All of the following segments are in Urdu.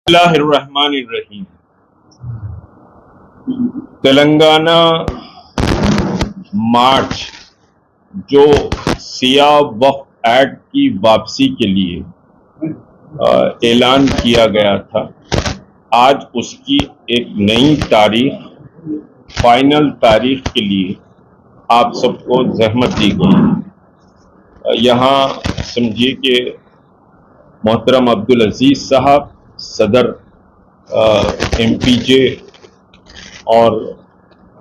اللہ الرحمن الرحیم۔ تلنگانہ مارچ جو سیاہ وقف ایکٹ کی واپسی کے لیے اعلان کیا گیا تھا، آج اس کی ایک نئی تاریخ، فائنل تاریخ کے لیے آپ سب کو زحمت دی گئی۔ یہاں سمجھیے کہ محترم عبدالعزیز صاحب، صدر ایم پی جے، اور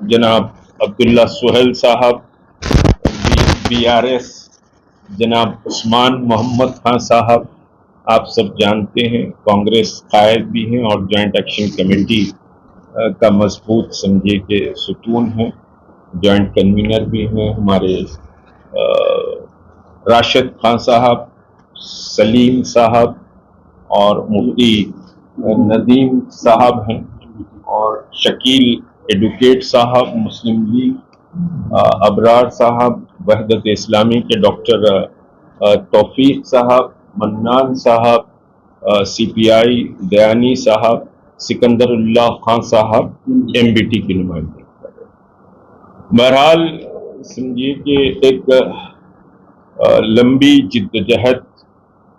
جناب عبداللہ سہیل صاحب بی آر ایس، جناب عثمان محمد خان صاحب، آپ سب جانتے ہیں کانگریس قائد بھی ہیں اور جوائنٹ ایکشن کمیٹی کا مضبوط سمجھے کہ ستون ہیں، جوائنٹ کنوینر بھی ہیں ہمارے راشد خان صاحب، سلیم صاحب اور مفتی ندیم صاحب ہیں، اور شکیل ایڈوکیٹ صاحب مسلم لیگ، ابرار صاحب وحدت اسلامی کے، ڈاکٹر توفیق صاحب، منان صاحب سی پی آئی، دیانی صاحب، سکندر اللہ خان صاحب ایم بی ٹی کی نمائندگی۔ بہرحال سمجھیے کہ ایک لمبی جدوجہد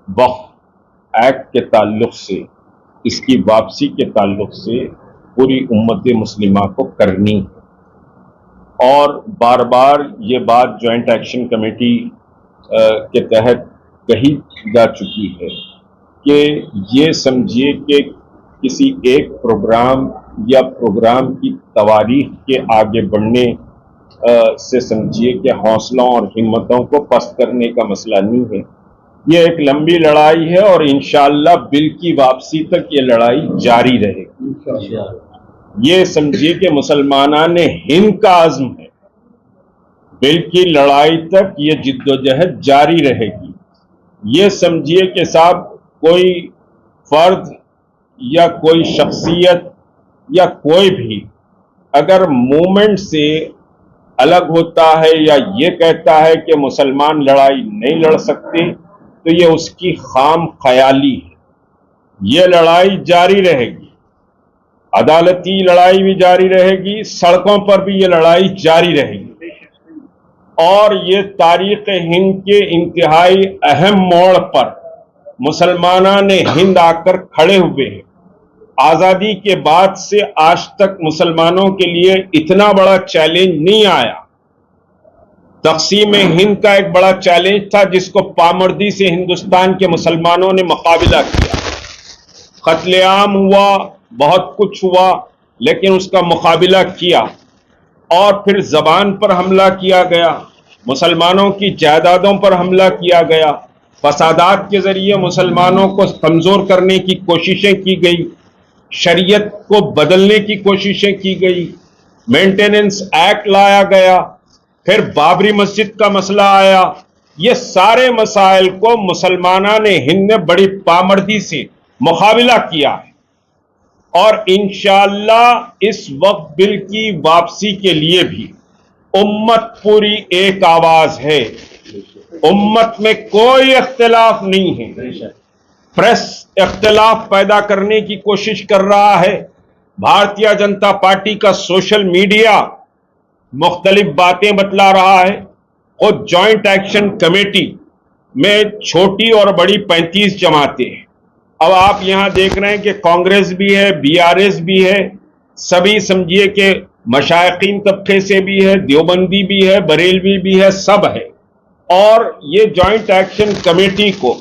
وقف ایکٹ کے تعلق سے، اس کی واپسی کے تعلق سے پوری امت مسلمہ کو کرنی ہے، اور بار بار یہ بات جوائنٹ ایکشن کمیٹی کے تحت کہی جا چکی ہے کہ یہ سمجھیے کہ کسی ایک پروگرام یا پروگرام کی تواریخ کے آگے بڑھنے سے سمجھیے کہ حوصلوں اور ہمتوں کو پست کرنے کا مسئلہ نہیں ہے۔ یہ ایک لمبی لڑائی ہے اور انشاءاللہ بل کی واپسی تک یہ لڑائی جاری رہے گی۔ یہ سمجھیے کہ مسلمانان ہند کا عزم ہے، بل کی لڑائی تک یہ جدوجہد جاری رہے گی۔ یہ سمجھیے کہ صاحب کوئی فرد یا کوئی شخصیت یا کوئی بھی اگر موومنٹ سے الگ ہوتا ہے یا یہ کہتا ہے کہ مسلمان لڑائی نہیں لڑ سکتے، تو یہ اس کی خام خیالی ہے۔ یہ لڑائی جاری رہے گی، عدالتی لڑائی بھی جاری رہے گی، سڑکوں پر بھی یہ لڑائی جاری رہے گی، اور یہ تاریخ ہند کے انتہائی اہم موڑ پر مسلمانان ہند آ کر کھڑے ہوئے ہیں۔ آزادی کے بعد سے آج تک مسلمانوں کے لیے اتنا بڑا چیلنج نہیں آیا۔ تقسیم ہند کا ایک بڑا چیلنج تھا جس کو پامردی سے ہندوستان کے مسلمانوں نے مقابلہ کیا، قتل عام ہوا، بہت کچھ ہوا، لیکن اس کا مقابلہ کیا، اور پھر زبان پر حملہ کیا گیا، مسلمانوں کی جائیدادوں پر حملہ کیا گیا، فسادات کے ذریعے مسلمانوں کو کمزور کرنے کی کوششیں کی گئی، شریعت کو بدلنے کی کوششیں کی گئی، مینٹیننس ایکٹ لایا گیا، پھر بابری مسجد کا مسئلہ آیا۔ یہ سارے مسائل کو مسلمانان ہند نے بڑی پامردی سے مقابلہ کیا ہے، اور انشاءاللہ اس وقت بل کی واپسی کے لیے بھی امت پوری ایک آواز ہے، امت میں کوئی اختلاف نہیں ہے۔ پریس اختلاف پیدا کرنے کی کوشش کر رہا ہے، بھارتیہ جنتا پارٹی کا سوشل میڈیا مختلف باتیں بتلا رہا ہے، اور جوائنٹ ایکشن کمیٹی میں چھوٹی اور بڑی 35 جماعتیں ہیں۔ اب آپ یہاں دیکھ رہے ہیں کہ کانگریس بھی ہے، بی آر ایس بھی ہے، سبھی سمجھیے کہ مشائقین طبقے سے بھی ہے، دیوبندی بھی ہے، بریلوی بھی ہے، سب ہے، اور یہ جوائنٹ ایکشن کمیٹی کو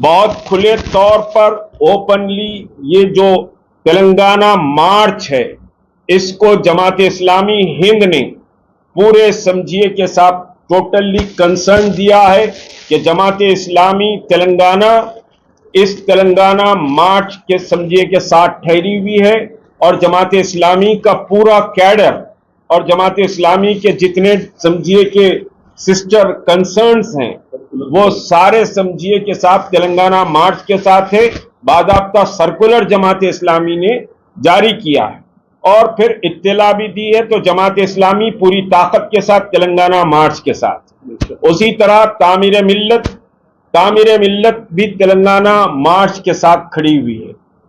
بہت کھلے طور پر اوپنلی یہ جو تلنگانہ مارچ ہے، اس کو جماعت اسلامی ہند نے پورے سمجھیے کے ساتھ ٹوٹلی کنسرن دیا ہے کہ جماعت اسلامی تلنگانہ اس تلنگانہ مارچ کے سمجھیے کے ساتھ ٹھہری ہوئی ہے، اور جماعت اسلامی کا پورا کیڈر اور جماعت اسلامی کے جتنے سمجھیے کہ سسٹر کنسرنز ہیں وہ سارے سمجھیے کے ساتھ تلنگانہ مارچ کے ساتھ ہے۔ باضابطہ سرکولر جماعت اسلامی نے جاری کیا ہے اور پھر اطلاع بھی دی ہے، تو جماعت اسلامی پوری طاقت کے ساتھ تلنگانہ مارچ کے ساتھ۔ اسی طرح تعمیر ملت بھی تلنگانہ مارچ کے ساتھ کھڑی ہوئی ہے۔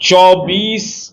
24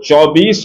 24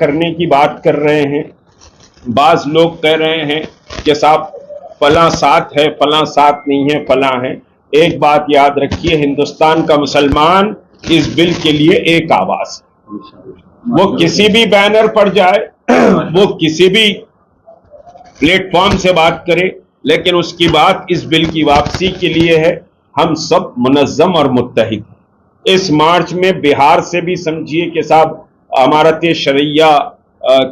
کرنے کی بات کر رہے ہیں. بعض لوگ کہہ رہے ہیں کہ صاحب فلاں ساتھ ہے، فلاں ساتھ نہیں ہے، فلاں ہے. ایک بات یاد رکھیے، ہندوستان کا مسلمان اس بل کے لیے ایک آواز ہے. وہ کسی بھی بینر پر جائے، وہ کسی بھی پلیٹ فارم سے بات کرے، لیکن اس کی بات اس بل کی واپسی کے لیے ہے. ہم سب منظم اور متحد ہیں. اس مارچ میں بہار سے بھی سمجھیے کہ صاحب امارت شرعیہ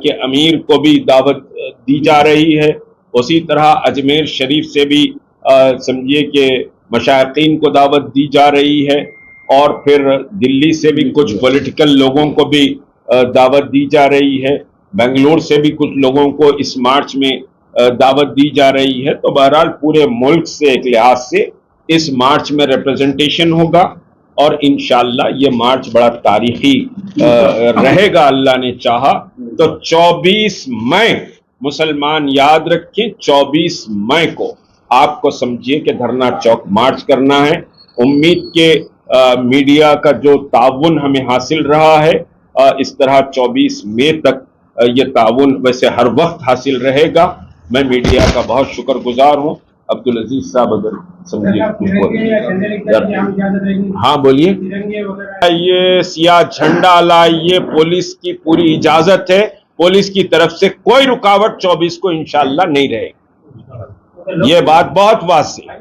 کے امیر کو بھی دعوت دی جا رہی ہے. اسی طرح اجمیر شریف سے بھی سمجھیے کہ مشائقین کو دعوت دی جا رہی ہے، اور پھر دلی سے بھی کچھ پولیٹیکل لوگوں کو بھی دعوت دی جا رہی ہے. بنگلور سے بھی کچھ لوگوں کو اس مارچ میں دعوت دی جا رہی ہے. تو بہرحال پورے ملک سے ایک لحاظ سے اس مارچ میں ریپریزنٹیشن ہوگا، اور انشاءاللہ یہ مارچ بڑا تاریخی رہے گا اللہ نے چاہا تو. 24 مئی مسلمان یاد رکھیں، 24 مئی کو آپ کو سمجھیے کہ دھرنا چوک مارچ کرنا ہے. امید کے میڈیا کا جو تعاون ہمیں حاصل رہا ہے، اس طرح 24 مئی تک یہ تعاون ویسے ہر وقت حاصل رہے گا. میں میڈیا کا بہت شکر گزار ہوں. عبدالعزیز صاحب اگر سمجھیے. ہاں بولیے. یہ سیاہ جھنڈا لائیے، پولیس کی پوری اجازت ہے. پولیس کی طرف سے کوئی رکاوٹ 24 کو انشاءاللہ نہیں رہے گی. یہ بات بہت واضح ہے.